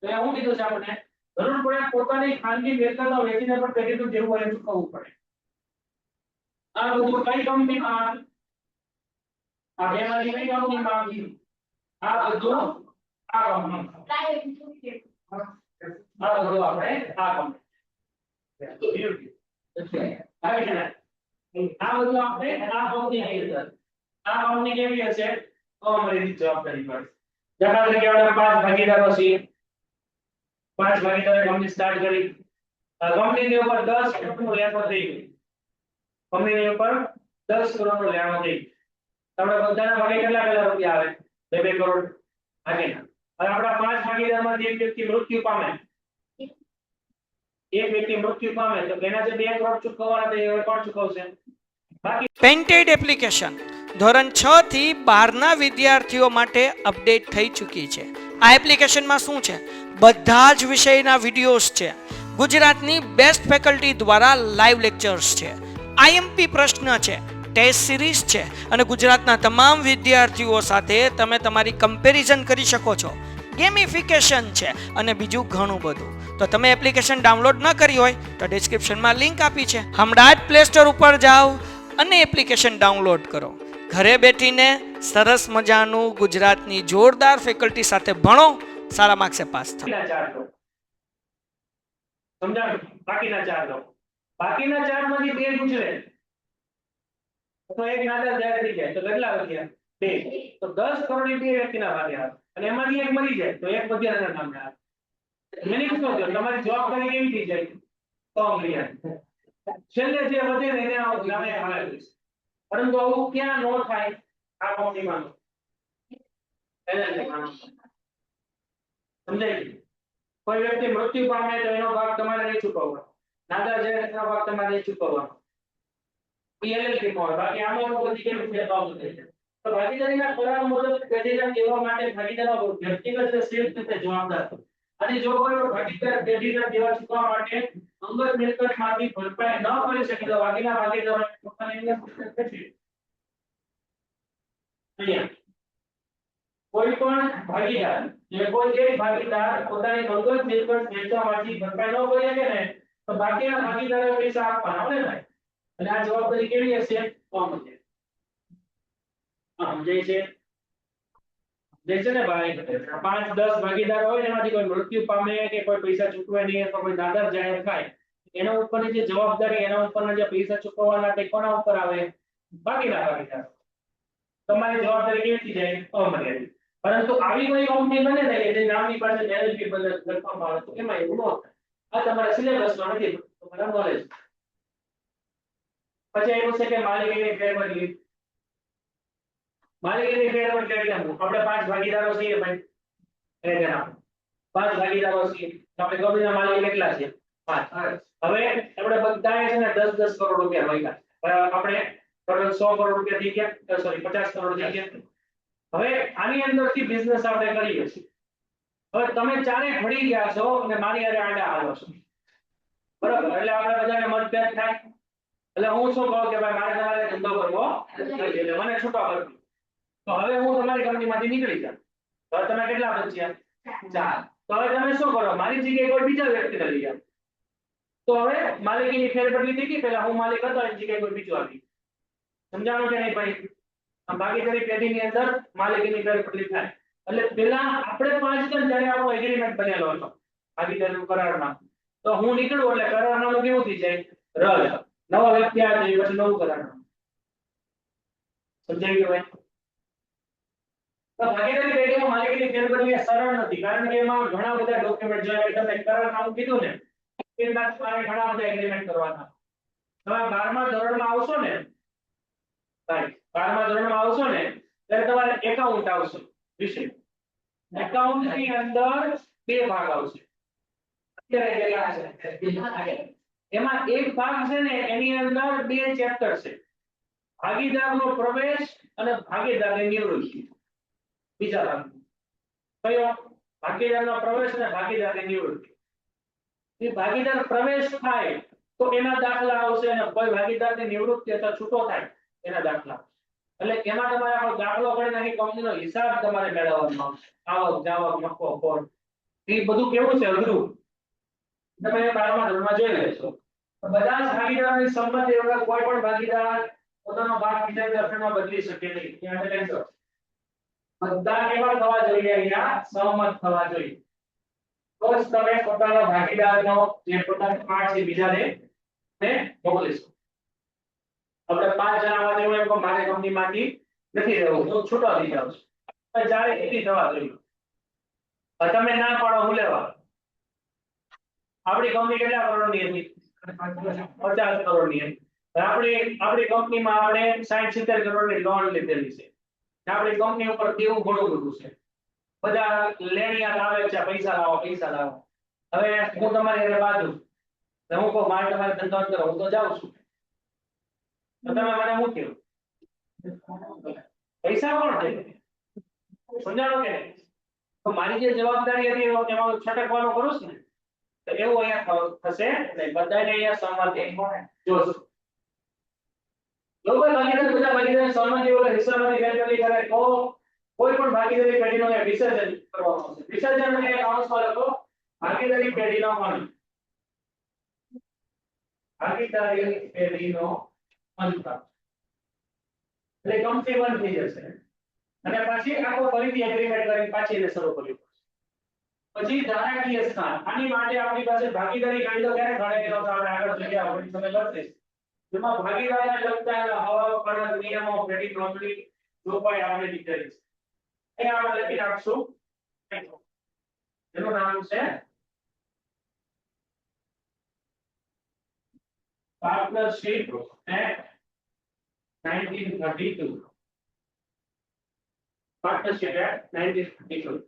Speaker 2: તો એ હું કીધું છે આપણને જરૂર પડે પોતાની ખાનગી મિલકતો વેચીને પણ પેઢીનું દેવું હોય એ ચૂકવવું પડે. આ બધું કઈ કંપનીમાં? આ બેમાંથી કઈ કંપનીમાં? આ બધું આ કંપનીમાં. આ બધું આપણે આ કંપની. આ બધું આપણે આ કંપની અંદર. આ કંપની કેવી હશે? અમર્યાદિત જવાબદારી પર. દાખલા તરીકે આપણે 5 ભાગીદારો છીએ. 5 ભાગીદારો કંપની સ્ટાર્ટ કરી. કંપનીની ઉપર 10 કરોડનું લેણું થઈ ગયું. કંપનીની ઉપર 10 કરોડનું લેણું થઈ ગયું. આપણે બધાના ભાગે કેટલા રૂપિયા આવે? 2 કરોડ. હાજી. હવે આપણા 5 ભાગીદારમાંથી એક વ્યક્તિ મૃત્યુ પામે. એક વ્યક્તિ મૃત્યુ પામે તો એના જે 2 કરોડ ચૂકવવાના તે કોણ ચૂકવશે? બાકી
Speaker 1: પેન્ટેડ એપ્લિકેશન ધોરણ 6 થી 12ના વિદ્યાર્થીઓ માટે અપડેટ થઈ ચૂકી છે. આ એપ્લિકેશનમાં શું છે? બધા જ વિષયના વિડીયોઝ છે. ગુજરાતની બેસ્ટ ફેકલ્ટી દ્વારા લાઈવ લેક્ચર્સ છે. આઈએમપી પ્રશ્ન છે, ટેસ્ટ સિરીઝ છે અને ગુજરાતના તમામ વિદ્યાર્થીઓ સાથે તમે તમારી કમ્પેરિઝન કરી શકો છો. ગેમિફિકેશન છે અને બીજું ઘણું બધું. તો તમે એપ્લિકેશન ડાઉનલોડ ન કરી હોય તો ડિસ્ક્રિપ્શનમાં લિંક આપી છે. હમણાં જ પ્લે સ્ટોર ઉપર જાઓ અને એપ્લિકેશન ડાઉનલોડ કરો. ઘરે બેઠીને સરસ મજાનું ગુજરાતની જોરદાર ફેકલ્ટી સાથે ભણો, સારા માર્ક્સે પાસ થાઓ.
Speaker 2: સમજાણું? બાકીના 4 લો. બાકીના 4 માંથી 2 ગુજરે તો એક નાદાર જાહેર થઈ જાય તો કેટલા વધ્યા? 2. તો 10 કરોડની 2 વ્યક્તિના ભાગે આવે અને એમાંથી એક મરી જાય તો એક વધ્યાના નામે આવે. મેની શું થયું? તમારી જવાબદારી કેવી થઈ જાય? અમર્યાદિત. છેલ્લે જે વધે ને એને નામે આવે. પરંતુ આવું ક્યાં નો થાય? આ કંપનીમાં. સમજાય? કોઈ વ્યક્તિ મૃત્યુ પામે તો એનો ભાગ તમારે નહીં ચૂકવવાનો. નાદાર જાહેરનો ભાગ તમારે નહીં ચૂકવવાનો. LLC માં બાકી આમાં બધી કેમ ભેદભાવ થઈ છે. તો ભાગીદારીના કરાર મુજબ પેઢીના દેવા માટે ભાગીદારો વ્યક્તિગત શ્રેષ્ઠ રીતે જવાબદાર છે. અને જો કોઈ ભાગીદાર પેઢીના દેવા ચૂકવવા માટે અંગત મિલકતમાંથી ભરપાઈ ન કરી શકે તો બાકીના ભાગીદારો પોતાની ઇન્વેસ્ટમેન્ટ કરશે. કોઈ પણ ભાગીદાર જે કોઈ એક ભાગીદાર પોતાની અંગત મિલકત વેચવામાંથી ભરપાઈ ન કરી શકે ને તો બાકીના ભાગીદારો પૈસા આપવાના હોય ને. અને આ જવાબદારી કેવી હશે? અમર્યાદિત. સમજાય છે? દેશે ને ભાઈ 5-10 ભાગીદાર હોય એમાંથી કોઈ મૃત્યુ પામે કે કોઈ પૈસા ચૂકવે નહીં અથવા કોઈ નાદાર જાહેર થાય એના ઉપરની જે જવાબદારી, એના ઉપરના જે પૈસા ચૂકવવાના તે કોના ઉપર આવે? બાકીના ભાગીદાર. તમારી જવાબદારી કેવી થઈ જાય? અમર્યાદિત. પરંતુ આવી કોઈ કંપની બને ને કે જે નામની પાસે LLP લખવામાં આવે તો એમાં એવું ન થાય. આ તમારા સિલેબસમાં નથી, તમારા નોલેજ. પછી એવું છે કે માલિકીની ફેરબદલી. માલિકીની ફેરબદલી એટલે આપણે 5 ભાગીદારો છીએ ભાઈ. એ જણાવો 5 ભાગીદારો છીએ. આપણે કંપનીના માલિક કેટલા છે? 5. હવે આપણે બધાએ છે ને 10-10 કરોડ રૂપિયા ભેગા. આપણે 100 કરોડ રૂપિયા થઈ ગયા, સોરી 50 કરોડ થઈ ગયા. હવે આની અંદરથી બિઝનેસ આપણે કરીએ છીએ. હવે તમે ચારે ભળી ગયા છો અને મારી હારે આડા હાલો છો. બરાબર? એટલે આપણે બધાને મતભેદ થાય. એટલે હું શું કહું કે ભાઈ મારે તમારે ધંધો કરવો નથી એટલે મને છૂટો કરજો. તો હવે હું તમારી કંપનીમાંથી નીકળી જાઉં. હવે તમે કેટલા બચ્યા? 4. તો હવે તમે શું કરો, મારી જગ્યાએ કોઈ બીજા વ્યક્તિને લઈ આવો. તો હવે માલિકીની ફેરબદલી થઈ ગઈ. પહેલા હું માલિક હતો, એની જગ્યાએ કોઈ બીજો આવી. સમજાણું કે નહીં ભાઈ? આ ભાગીદારી પેઢીની અંદર માલિકીની ફેરબદલી થાય. એટલે પેલા આપણે 5 જણ જ્યારે આપણો એગ્રીમેન્ટ બનેલો હતો ભાગીદારીનો કરારમાં, તો હું નીકળું એટલે કરારનામું કેવું થઈ જાય? રદ. નવા વ્યક્તિ આવે છે પછી નવું કરારનામું. સમજાઈ ગયું ભાઈ? તો ભાગીદારી પેઢીમાં માલિકીની ફેરબદલી સરળ નથી, કારણ કે એમાં ઘણા બધા ડોક્યુમેન્ટ જોઈએ. તમે કરારનામું કીધું ને, એના તમારે ઘણા બધા એગ્રીમેન્ટ કરવાના. તમે 12મા ધોરણમાં આવશો ને ભાઈ, 12મા ધોરણમાં આવશો ને ત્યારે તમારે એકાઉન્ટ આવશે વિષય. એકાઉન્ટ ની અંદર 2 ભાગ આવશે. અત્યારે કેટલા છે? એમાં એક ભાગ છે ને એની અંદર 2 ચેપ્ટર છે, ભાગીદારનો પ્રવેશ અને ભાગીદારની નિવૃત્તિ. બીજા ભાગ કયો? ભાગીદારનો પ્રવેશ અને ભાગીદારની નિવૃત્તિ. એ ભાગીદાર પ્રવેશ થાય તો એના દાખલા આવશે, અને કોઈ ભાગીદારની નિવૃત્તિ અથવા છૂટો થાય એના દાખલા. એટલે એમાં તમારે આપણો દાખલો કરીને આખી કંપનીનો હિસાબ તમારે મેળવવાનો આવશે. આવક, જાવક, નફો, ખોટ, એ બધું કેવું છે અઘરું. તમે 12મા ધોરણમાં જોઈ લેશો. બધા જ ભાગીદારોની સંમતિ વગર કોઈ પણ ભાગીદાર પોતાનો ભાગ બીજા દફતરમાં બદલી શકે નહીં. ત્યાં લેશો. બધા કેવા થવા જોઈએ? અહીંયા સહમત થવા જોઈએ. તો જ તમે પોતાનો ભાગીદારનો જે પોતાનો પાર્ટ છે બીજાને મોકલી શકો. આપણે 5 જણામાં જેવું એમ મારી કંપનીમાંથી નથી રહેવું, હું છૂટો થઈ જાઉં છું. જ્યારે એથી થવા જોઈએ. તમે ના પાડો હું લેવા. આપણી કંપની કેટલા કરોડની હતી? 50 કરોડની હતી. આપણી કંપનીમાં આપણે 60-70 કરોડની લોન લીધેલી છે. આપણી કંપની ઉપર કેવું ઘણું બધું છે. બધા લેણિયા લાવે છે, પૈસા લાવો, પૈસા લાવો. હવે હું તમારી ઘરે બાજુ હું કહું મારે તમારે ધંધો કરો, હું તો જાઉં છું. તો તમે મને શું કહો? પૈસા કોણ છે? સમજાણો કે નહીં? તો મારી જે જવાબદારી હતી એમાં છટકવાનું કરું છું ને, તો એવું અહીંયા થશે નહીં. બધાને અહીંયા સહમતિ જોશે. લોકો ભાગીદાર બધા ભાગીદાર સહમતિ વગર હિસ્સામાંથી ફેરબદલી કરે તો કોઈ પણ ભાગીદારી પેઢીનો વિસર્જન કરવામાં આવશે. વિસર્જન એટલે કાઉન્સમાં લખો ભાગીદારી પેઢીનો અંત. ભાગીદારી પેઢીનો અંત એટલે કંપની બંધ થઈ જશે, અને પછી આખો ફરીથી એગ્રીમેન્ટ કરી પાછી એને શરૂ કરવી પડશે. પછી ધારાકીય સ્થાન. આની માટે આપણી પાસે ભાગીદારી કાયદો ક્યારે ઘડાયેલો હતો? આપણે આગળ જગ્યા આપણી સમય લખીશ. જેમાં ભાગીદારીને લગતા હવાલો, કડક નિયમો, પેઢી નોંધણી, જોગવાઈ આપણે દીધેલી છે. એ આપણે લખી નાખશું. એનું નામ છે પાર્ટનરશિપ એક્ટ 1932. Partnership act 1932.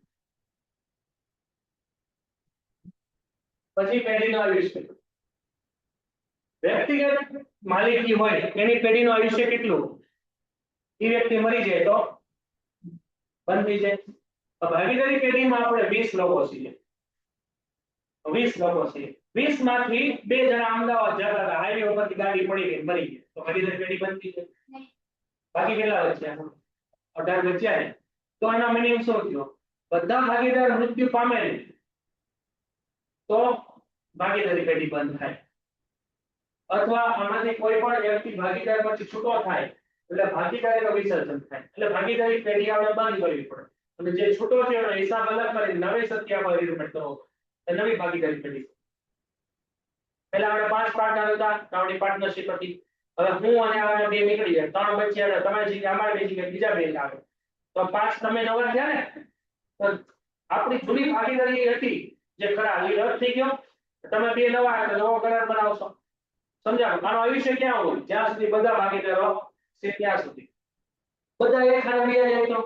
Speaker 2: પછી પેઢીનું આયુષ્ય. વ્યક્તિગત માલિકી હોય એની પેઢીનું આયુષ્ય કેટલું? એ વ્યક્તિ મરી જાય તો બંધ થઈ જાય. ભાગીદારી પેઢીમાં આપણે 20 લોકો છીએ. 20 લોકો છીએ. 20 માંથી 2 જણા અમદાવાદ જતા હતા, હાઈવે ઉપરથી ગાડી પડી ગઈ, મરી ગયા, તો ભાગીદારી પેઢી બંધ થઈ જાય. બાકી કેટલા બચ્યા? 18 બચ્યા ને. તો એનો મિનિમમ શું થયો? બધા ભાગીદાર મૃત્યુ પામે ને તો ભાગીદારી પેઢી બંધ થાય. અથવા આમાંથી કોઈ પણ વ્યક્તિ ભાગીદાર પછી છૂટો થાય એટલે ભાગીદારીનો વિસર્જન થાય. એટલે ભાગીદારી પેઢી આપણે બંધ કરવી પડે, અને જે છૂટો છે એનો હિસાબ અલગ કરી નવી સત્યામાં એગ્રીમેન્ટ કરવો પડે. નવી ભાગીદારી પેઢી. પહેલા આપણે 5 પાર્ટનર હતા, આપણી પાર્ટનરશિપ હતી. હવે હું અને આ 2 નીકળી જાય, 3 બચ્યા, તમારી જગ્યાએ અમારી જગ્યાએ બીજા 2 આવે, તો 5 તમે નવા થયા ને. તો આપણી જૂની ભાગીદારી હતી જે કરાર એ રદ થઈ ગયો. તમે 2 નવા એટલે નવો કરાર બનાવશો. સમજાણું? આનો આયુષ્ય ક્યાં હોય? જ્યાં સુધી બધા ભાગીદારો છે ત્યાં સુધી. બધા એક હારે બે જાય તો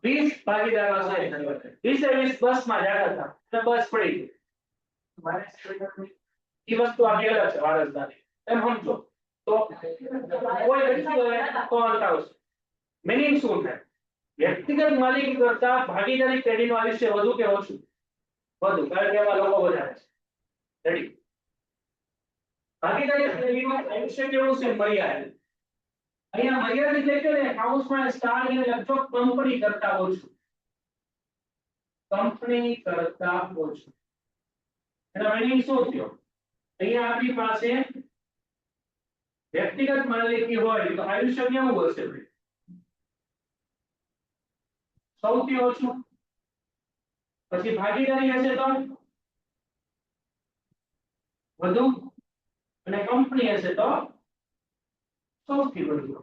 Speaker 2: 20 ભાગીદારો છે. 20 બસમાં જતા હતા અને બસ પડી ગઈ. એ વસ્તુ આપણી અલગ છે, વારસદારી. એમ સમજો તો કોઈ વ્યક્તિ હોય તો અંત આવશે. મિનિંગ શું થાય? વ્યક્તિગત માલિકી કરતા ભાગીદારી પેઢીનું આયુષ્ય વધુ કે ઓછું? વધુ, કારણ કે એમાં લોકો વધારે છે. રેડી? ભાગીદારી પેઢીનું આયુષ્ય કેવું છે? મર્યાદિત. અહીંયા મર્યાદિત એટલે કે કાઉન્સમાં સ્ટાર ને લગભગ કંપની કરતા ઓછું, કંપની કરતા ઓછું. એનો મીનિંગ શું થયો? અહીંયા આપણી પાસે વ્યક્તિગત માલિકી હોય તો આયુષ્ય કેવું હશે ભાઈ? સૌથી ઓછું. પછી ભાગીદારી હશે તો વધુ, અને કંપની હશે તો સૌથી વધુ.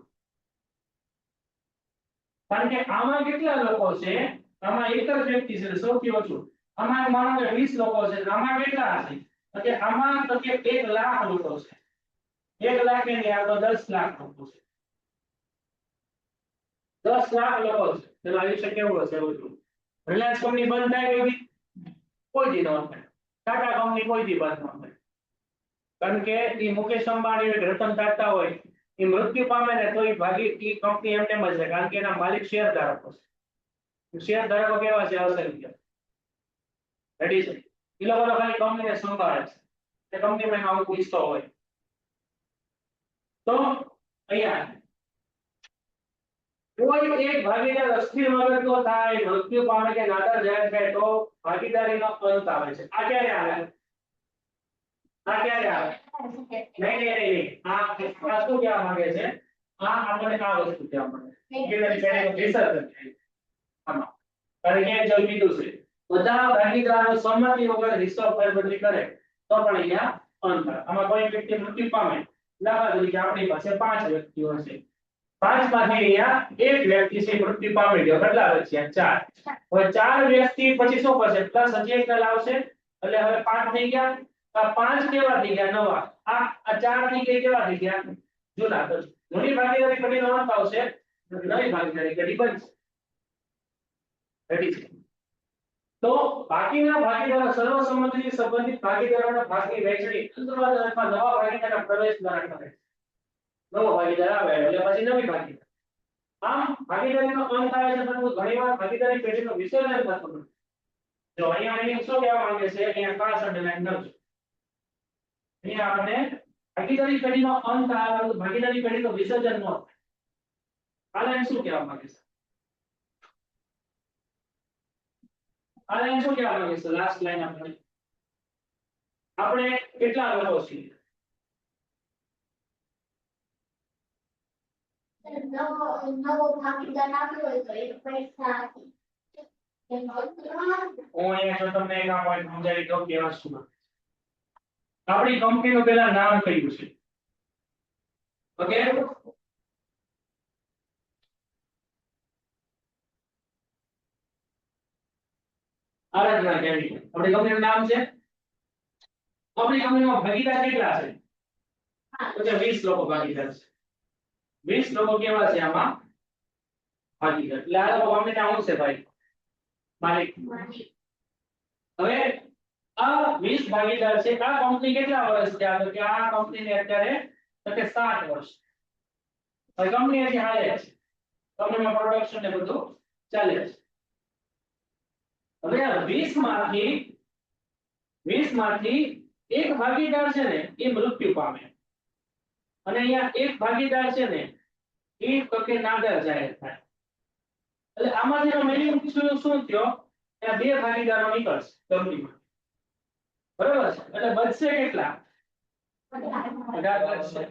Speaker 2: કારણ કે આમાં કેટલા લોકો છે? આમાં એક જ વ્યક્તિ છે સૌથી ઓછું. આમાં માનો કે 20 લોકો છે, આમાં કેટલા હશે? તો કે આમાં તો કે 1 લાખ લોકો છે. 1 લાખ ને આ તો 10 લાખ લોકો છે. 10 લાખ લોકો છે. તેનું આયુષ્ય કેવું હશે? ઓછું. રિલાયન્સ કંપની બંધ થાય એવી કોઈ દી ન થાય. ટાટા કંપની કોઈ દી બંધ ન થાય. કારણ કે એ મુકેશ અંબાણી રતન ટાટા હોય, એ મૃત્યુ પામે ને તો એ ભાગી એ કંપની એમને જ છે. કારણ કે એના માલિક શેર ધારકો છે. શેર ધારકો કેવા છે? અસંખ્ય. રેડી છે. એ લોકો ખાલી કંપનીને સંભાળે છે. તે કંપનીમાં આવું પૂછતો હોય તો અહીંયા કોઈ એક ભાગીદાર અસ્થિર મગજનો થાય, મૃત્યુ પામે કે નાદાર જાહેર થાય તો ભાગીદારીનો અંત આવે છે. આ ક્યારે આવે? આ ક્યારે આવે? નહીં. આ શું કહેવા માંગે છે? આ આપણે આ વસ્તુ કહેવા માંગે છે કે વિસર્જન થાય. આમાં કારણ કે જો કીધું છે બધા ભાગીદારો સંમતિ વગર હિસ્સો ફેરબદલી કરે તો પણ અહીંયા અંત આવે. આમાં કોઈ વ્યક્તિ મૃત્યુ પામે, દાખલા તરીકે આપણી પાસે 5 વ્યક્તિઓ છે. 5 માંથી અહીંયા એક વ્યક્તિ છે મૃત્યુ પામી ગયો. કેટલા બચ્યા? 4. હવે 4 વ્યક્તિ પછી શું કરશે? પ્લસ હજી એક લાવશે એટલે હવે 5 થઈ ગયા. આ 5 કેવા થઈ ગયા? નવા. આ 4 થઈ ગયા કેવા થઈ ગયા? જૂના. તો જૂની ભાગીદારી પેઢીનો અંત આવશે, નવી ભાગીદારી પેઢી બનશે. રેડી છે. તો બાકીના ભાગીદારો સર્વસંમતિથી સંબંધિત ભાગીદારોના ભાગની વહેંચણી અંતર્ગત અથવા નવા ભાગીદારના પ્રવેશ દ્વારા કરે છે. નવો ભાગીદાર આવે એટલે પછી નવી ભાગીદાર. આમ ભાગીદારીનો અંત આવે છે, પરંતુ ઘણીવાર ભાગીદારી પેઢીનો વિસર્જન થતું નથી. જો અહીંયા એને શું કહેવા માંગે છે? અહીંયા ખાસ અંડરલાઈન કરજો. અહીંયા આપણે ભાગીદારી પેઢીનો અંત આવે તો ભાગીદારી પેઢીનો વિસર્જન ન થાય. આ લાઈન શું કહેવા માંગે છે? આ લાઈન શું કહેવા માંગે છે? લાસ્ટ લાઈન આપણે કેટલા લોકો છીએ?
Speaker 3: નવો ભાગીદાર આપ્યો હોય તો એક પૈસા
Speaker 2: હું અહીંયા જો તમને એક આ પોઈન્ટ સમજાવી દઉં કે શું આપણી કંપનીનું પહેલા નામ કયું છે? ઓકે, આરાધના કેવી આપણી કંપનીનું નામ છે? આપણી કંપનીમાં ભાગીદાર કેટલા છે? તો કે 20 લોકો ભાગીદાર છે. 20 લોકો કેવા છે આમાં? ભાગીદાર. એટલે આ લોકો કંપની નામ શું છે ભાઈ? માલિક. હવે આ 20 ભાગીદાર છે. આ કંપની કેટલા વર્ષ થયા? તો કે આ કંપનીને અત્યારે તો કે 7 વર્ષ. હવે કંપની હજી હાલે છે, કંપનીમાં પ્રોડક્શન ને બધું ચાલે છે. હવે આ 20 માંથી એક ભાગીદાર છે ને એ મૃત્યુ પામે, અને અહીંયા એક ભાગીદાર છે ને એ તો કે નાદાર જાહેર થાય. એટલે આમાંથી મીનિંગ શું થયો? ત્યાં 2 ભાગીદારો નીકળશે કંપનીમાં. બરાબર છે? એટલે બચશે કેટલા? 18 બચશે.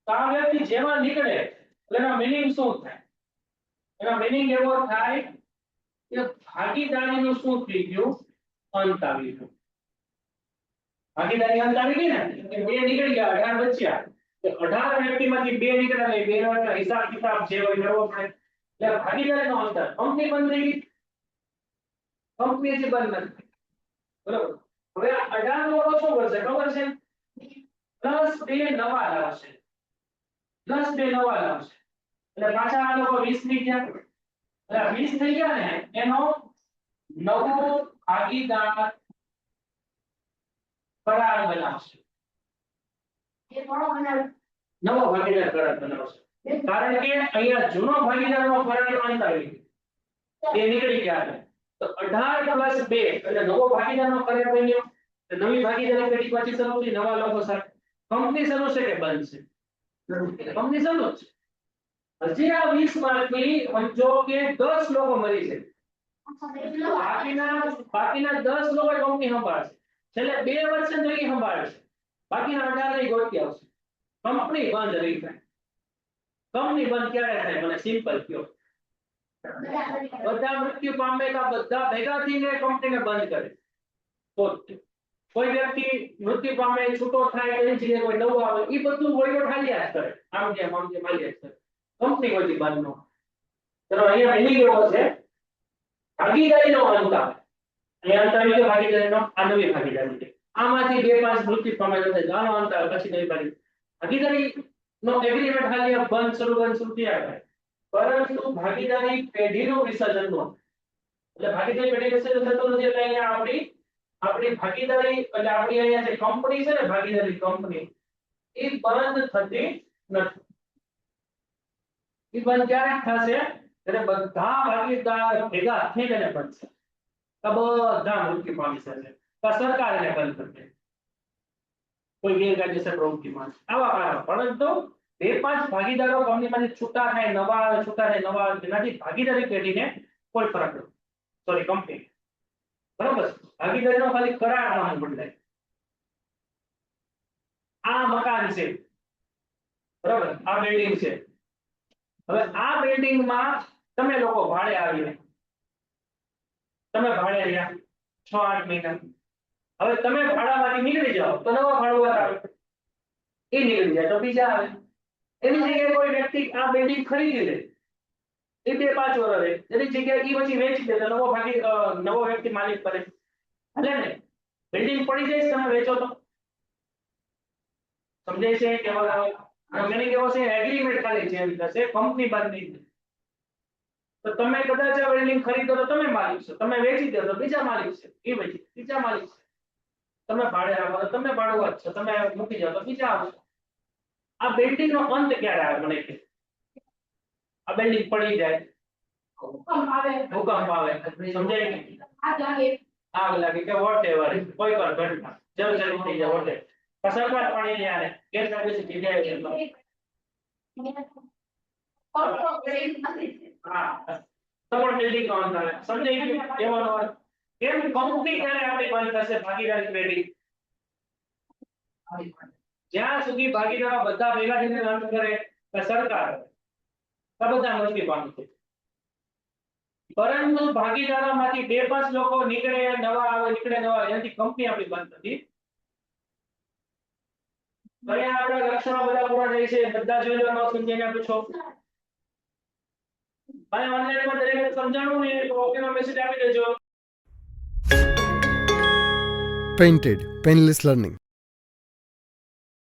Speaker 2: તો આ વ્યક્તિ જેમાં નીકળે એટલે એનો મીનિંગ શું થાય? એનો મીનિંગ એવો થાય કે ભાગીદારીનું શું થઈ ગયું? અંત આવી ગયું. ભાગીદારી અંત આવી ગઈ ને, 2 નીકળી ગયા, 18 બચ્યા. 18 વ્યક્તિમાંથી 2 નીકળ્યા એટલે 2 નો હિસાબ કિતાબ જે હોય કરવો પડે. એટલે ભાગીદારીનો અંતર. કંપની બંધ થઈ ગઈ, કંપની જે બંધ નથી. બરાબર. હવે આ 18 લોકો શું કરશે ખબર છે? પ્લસ 2 નવા લાવશે. એટલે પાછા આ લોકો 20 થઈ ગયા. એટલે 20 થઈ ગયા ને એનો નવો ભાગીદાર કરાર બનાવશે. નવો ભાગીદાર કરાર બનાવશે. કારણ કે અહીંયા જૂનો ભાગીદારનો કરાર અંત આવી ગયો, એ નીકળી ગયા છે. તો 18 + 2 એટલે નવો ભાગીદારનો કરાર બન્યો. નવી ભાગીદારી પેઢી પાછી શરૂ થઈ નવા લોકો સાથે. કંપની શરૂ છે કે બંધ છે? કંપની શરૂ છે. હજી આ 20 માર્કની સમજો કે 10 લોકો મરી છે, બાકીના 10 લોકો કંપની સંભાળશે, છેલ્લે 2 વર્ષ સુધી સંભાળશે, બાકીના 18 ની ગોતી આવશે, કંપની બંધ રહી જાય. કંપની બંધ ક્યારે થાય મને સિમ્પલ કહો. બધા મૃત્યુ પામે કે બધા ભેગા થઈને કંપનીને બંધ કરે તો કોઈ વ્યક્તિ મૃત્યુ પામે છૂટો થાય એની જગ્યાએ કોઈ નવું આવે એ બધું વહીવટ હાલ્યા જ કરે, આમ જેમ હાલ્યા જ કરે, કંપની કોઈ બંધ ન. ચલો અહીંયા મિનિંગ એવો છે ભાગીદારીનો અંત આવે. અહીંયા અંત આવી ગયો ભાગીદારીનો, આ નવી ભાગીદારી છે. આમાંથી 2-5 મૃત્યુ પામે છે આનો અંત આવે પછી નવી ભાગીદારી નો એગ્રીમેન્ટ હાલ્યા બંધ શરૂ થયા થાય. પરંતુ ભાગીદારી પેઢીનું વિસર્જન નો, એટલે ભાગીદારી પેઢી વિસર્જન થતું નથી. એટલે અહીંયા આપણી ભાગીદારી એટલે આપણી અહીંયા જે કંપની છે ને ભાગીદારી કંપની એ બંધ થતી નથી. એ બંધ ક્યારે થશે ત્યારે બધા ભાગીદાર ભેગા થઈને બનશે, તો બધા મૃત્યુ પામી શકે, તો સરકાર એને બંધ કરશે કોઈ ગેરકાયદેસર પ્રવૃત્તિમાં. આવા કારણ પરંતુ 2-5 ભાગીદારો કંપનીમાંથી છૂટા થાય, નવા આવે, છૂટા થાય, નવા આવે, એનાથી ભાગીદારી પેઢીને કોઈ ફરક નથી. સોરી, કંપની બરોબર. ભાગીદારીનો ખાલી કરાર આમાં બદલાય. આ મકાન છે બરોબર, આ બિલ્ડિંગ છે. હવે આ બિલ્ડિંગમાં તમે લોકો ભાડે આવીને તમે ભાડે રહ્યા 6-8 મહિના. હવે તમે ભાડામાંથી નીકળી જાઓ તો નવા ભાડુઆત આવે, એ નીકળી જાય તો બીજા આવે. એની જગ્યાએ કોઈ વ્યક્તિ આ બિલ્ડિંગ ખરીદી લે, એ 2-5 વર્ષ રહે, એની જગ્યાએ એ પછી વેચી દે તો નવો વ્યક્તિ માલિક કરે, ભલે ને બિલ્ડિંગ પડી જાય તમે વેચો તો. સમજાય છે કે મેં કેવો છે એગ્રીમેન્ટ ખાલી ચેન્જ થશે, કંપની બંધ નહીં થાય. તો તમે કદાચ આ બિલ્ડિંગ ખરીદો તો તમે માલિક છો, તમે વેચી દો તો બીજા માલિક છે, એ વેચી બીજા માલિક છે. તમે ભાડે રાખો તો તમે ભાડુઆત છો, તમે મૂકી જાઓ તો બીજા આવશે. આ બિલ્ડિંગ નો અંત ક્યારે આવે મને કે? આ બિલ્ડિંગ પડી જાય, ભૂકંપ આવે, સમજાય કે આગ લાગે કે વોટ એવર, કોઈ પણ ઘટના જળચરી થઈ જાય, વોટ સરકાર પાણી ને આને ગેરકાયદેસર જગ્યાએ છે. હા, તો પણ બિલ્ડિંગ નો અંત આવે. સમજાય કે કહેવાનો અર્થ કેમ કંપની ક્યારે આપણી બંધ થશે? ભાગીદારી પેઢી જ્યાં સુધી ભાગીદારો બધા ભેગા થઈને અંત કરે તો સરકાર બધા મૃત્યુ પામે છે. પરંતુ ભાગીદારોમાંથી 2-5 લોકો નીકળે, નવા આવે, નીકળે, નવા આવે, એનાથી કંપની આપણી બંધ થતી. કયા આપણા લક્ષણો બધા પૂરા થાય છે બધા જોઈ લો, સમજીને પૂછો. અને ઓનલાઈનમાં દરેકને સમજાવવું ને તો ઓકેનો મેસેજ આપી દેજો.
Speaker 4: Painted Painless Learning.